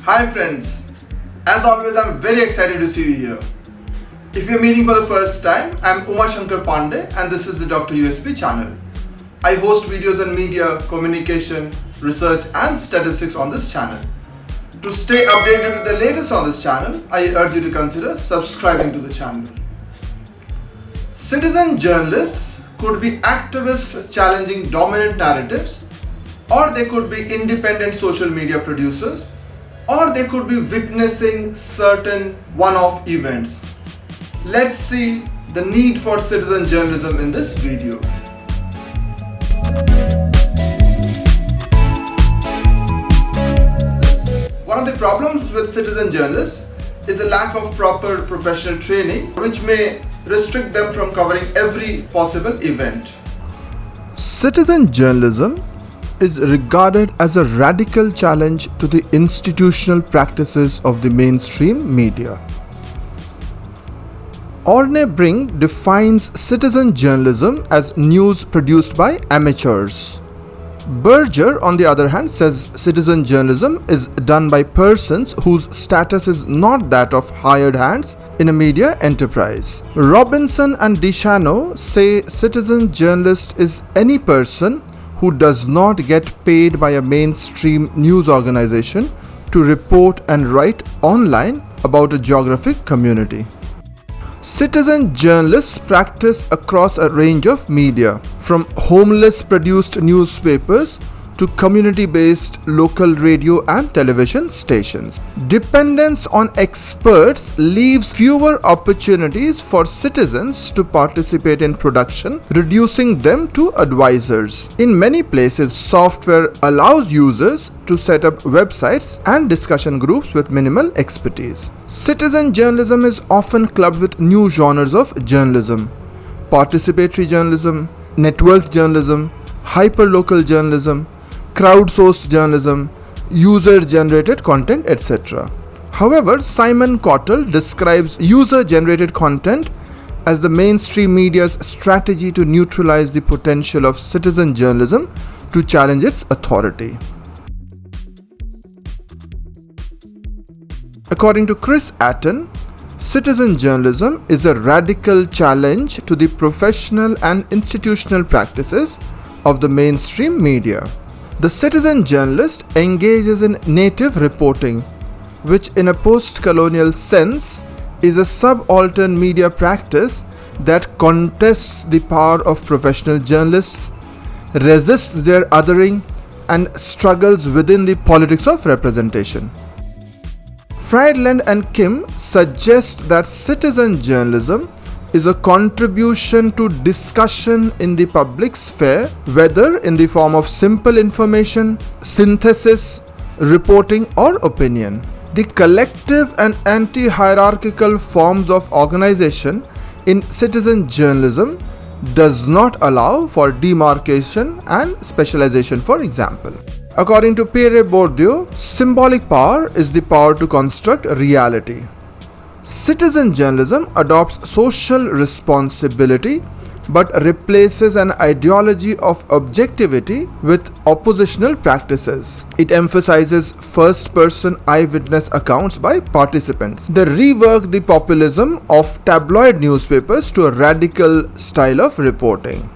Hi friends, as always I'm very excited to see you here. If you're meeting for the first time, I'm Shankar Pandey and this is the Dr. USP channel. I host videos on media, communication, research and statistics on this channel. To stay updated with the latest on this channel, I urge you to consider subscribing to the channel. Citizen journalists could be activists challenging dominant narratives, or they could be independent social media producers, or they could be witnessing certain one-off events. Let's see the need for citizen journalism in this video. One of the problems with citizen journalists is a lack of proper professional training, which may restrict them from covering every possible event. Citizen journalism is regarded as a radical challenge to the institutional practices of the mainstream media. Orne Brink defines citizen journalism as news produced by amateurs. Berger, on the other hand, says citizen journalism is done by persons whose status is not that of hired hands in a media enterprise. Robinson and DeShano say citizen journalist is any person who does not get paid by a mainstream news organization to report and write online about a geographic community. Citizen journalists practice across a range of media, from homeless produced newspapers to community-based local radio and television stations. Dependence on experts leaves fewer opportunities for citizens to participate in production, reducing them to advisors. In many places, software allows users to set up websites and discussion groups with minimal expertise. Citizen journalism is often clubbed with new genres of journalism: participatory journalism, networked journalism, hyperlocal journalism, crowdsourced journalism, user-generated content, etc. However, Simon Cottle describes user-generated content as the mainstream media's strategy to neutralize the potential of citizen journalism to challenge its authority. According to Chris Atten, citizen journalism is a radical challenge to the professional and institutional practices of the mainstream media. The citizen journalist engages in native reporting, which in a post-colonial sense is a subaltern media practice that contests the power of professional journalists, resists their othering, and struggles within the politics of representation. Friedland and Kim suggest that citizen journalism is a contribution to discussion in the public sphere, whether in the form of simple information, synthesis, reporting, or opinion. The collective and anti-hierarchical forms of organization in citizen journalism does not allow for demarcation and specialization, for example. According to Pierre Bourdieu, symbolic power is the power to construct reality. Citizen journalism adopts social responsibility but replaces an ideology of objectivity with oppositional practices. It emphasizes first-person eyewitness accounts by participants. They rework the populism of tabloid newspapers to a radical style of reporting.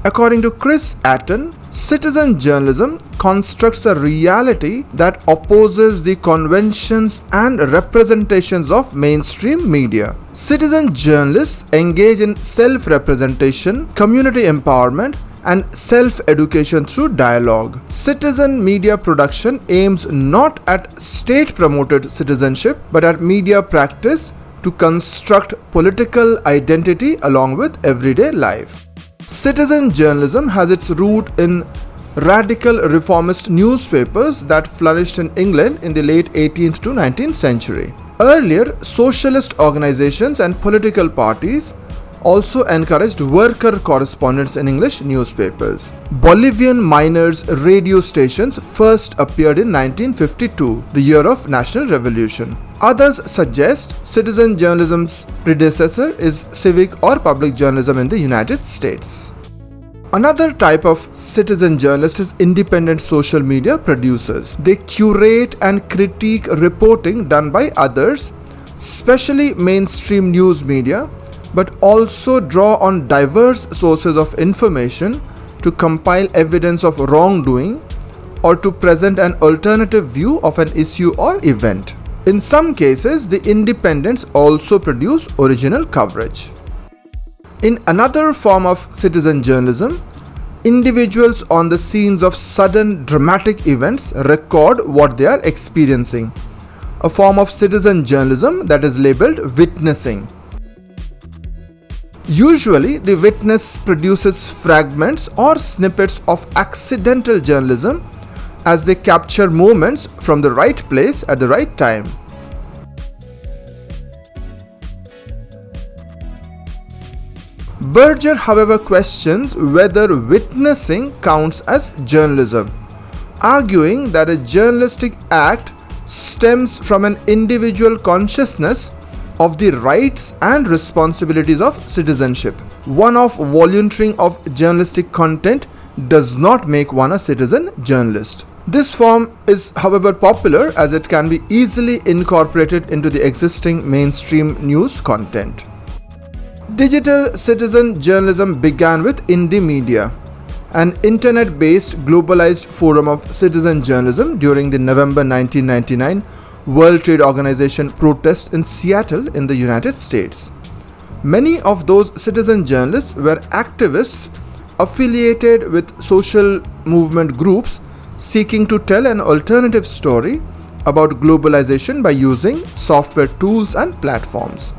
According to Chris Atten, citizen journalism constructs a reality that opposes the conventions and representations of mainstream media. Citizen journalists engage in self-representation, community empowerment, and self-education through dialogue. Citizen media production aims not at state-promoted citizenship, but at media practice to construct political identity along with everyday life. Citizen journalism has its root in radical reformist newspapers that flourished in England in the late 18th to 19th century. Earlier, socialist organizations and political parties also encouraged worker correspondence in English newspapers. Bolivian miners' radio stations first appeared in 1952, the year of National Revolution. Others suggest citizen journalism's predecessor is civic or public journalism in the United States. Another type of citizen journalist is independent social media producers. They curate and critique reporting done by others, especially mainstream news media, but also draw on diverse sources of information to compile evidence of wrongdoing or to present an alternative view of an issue or event. In some cases, the independents also produce original coverage. In another form of citizen journalism, individuals on the scenes of sudden dramatic events record what they are experiencing, a form of citizen journalism that is labeled witnessing. Usually, the witness produces fragments or snippets of accidental journalism as they capture moments from the right place at the right time. Berger, however, questions whether witnessing counts as journalism, arguing that a journalistic act stems from an individual consciousness of the rights and responsibilities of citizenship. One-off volunteering of journalistic content does not make one a citizen journalist. This form is, however, popular as it can be easily incorporated into the existing mainstream news content. Digital citizen journalism began with Indie Media, an internet-based globalized forum of citizen journalism during the November 1999 World Trade Organization protests in Seattle in the United States. Many of those citizen journalists were activists affiliated with social movement groups seeking to tell an alternative story about globalization by using software tools and platforms.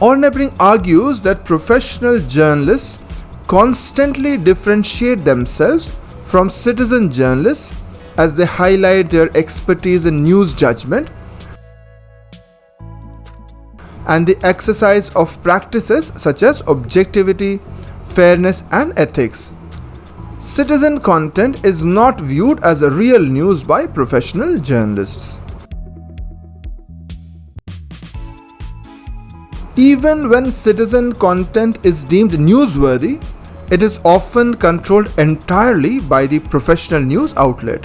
Ornebring argues that professional journalists constantly differentiate themselves from citizen journalists as they highlight their expertise in news judgment and the exercise of practices such as objectivity, fairness, and ethics. Citizen content is not viewed as a real news by professional journalists. Even when citizen content is deemed newsworthy, it is often controlled entirely by the professional news outlet.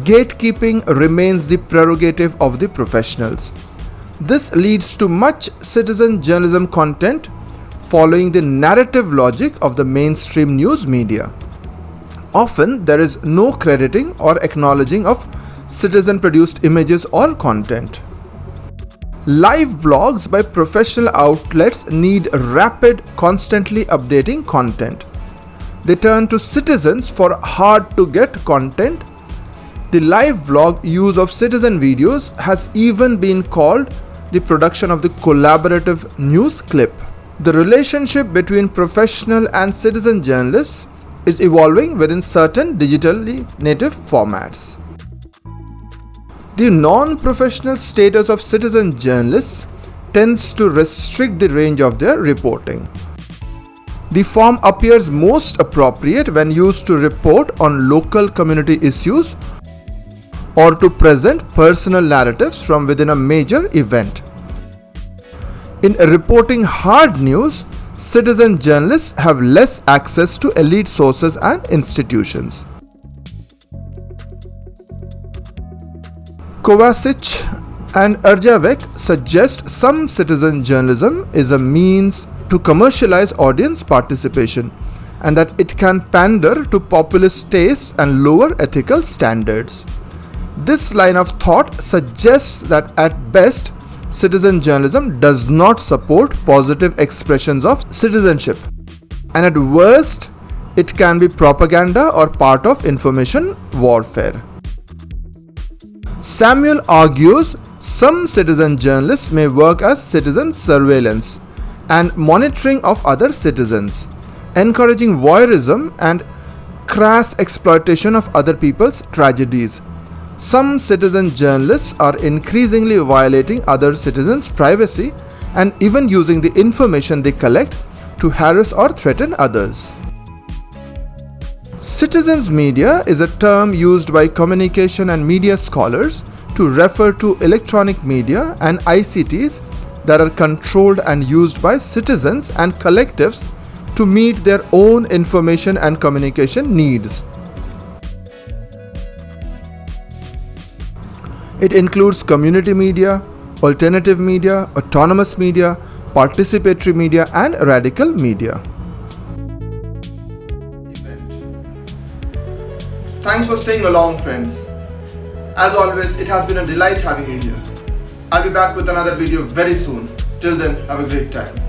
Gatekeeping remains the prerogative of the professionals. This leads to much citizen journalism content following the narrative logic of the mainstream news media. Often, there is no crediting or acknowledging of citizen-produced images or content. Live blogs by professional outlets need rapid, constantly updating content. They turn to citizens for hard-to-get content. The live blog use of citizen videos has even been called the production of the collaborative news clip. The relationship between professional and citizen journalists is evolving within certain digitally native formats. The non-professional status of citizen journalists tends to restrict the range of their reporting. The form appears most appropriate when used to report on local community issues or to present personal narratives from within a major event. In reporting hard news, citizen journalists have less access to elite sources and institutions. Kovacic and Drawbacks suggest some citizen journalism is a means to commercialize audience participation and that it can pander to populist tastes and lower ethical standards. This line of thought suggests that at best, citizen journalism does not support positive expressions of citizenship, and at worst, it can be propaganda or part of information warfare. Samuel argues some citizen journalists may work as citizen surveillance and monitoring of other citizens, encouraging voyeurism and crass exploitation of other people's tragedies. Some citizen journalists are increasingly violating other citizens' privacy and even using the information they collect to harass or threaten others. Citizens media is a term used by communication and media scholars to refer to electronic media and ICTs that are controlled and used by citizens and collectives to meet their own information and communication needs. It includes community media, alternative media, autonomous media, participatory media, and radical media. Thanks for staying along, friends. As always, it has been a delight having you here. I'll be back with another video very soon. Till then, have a great time.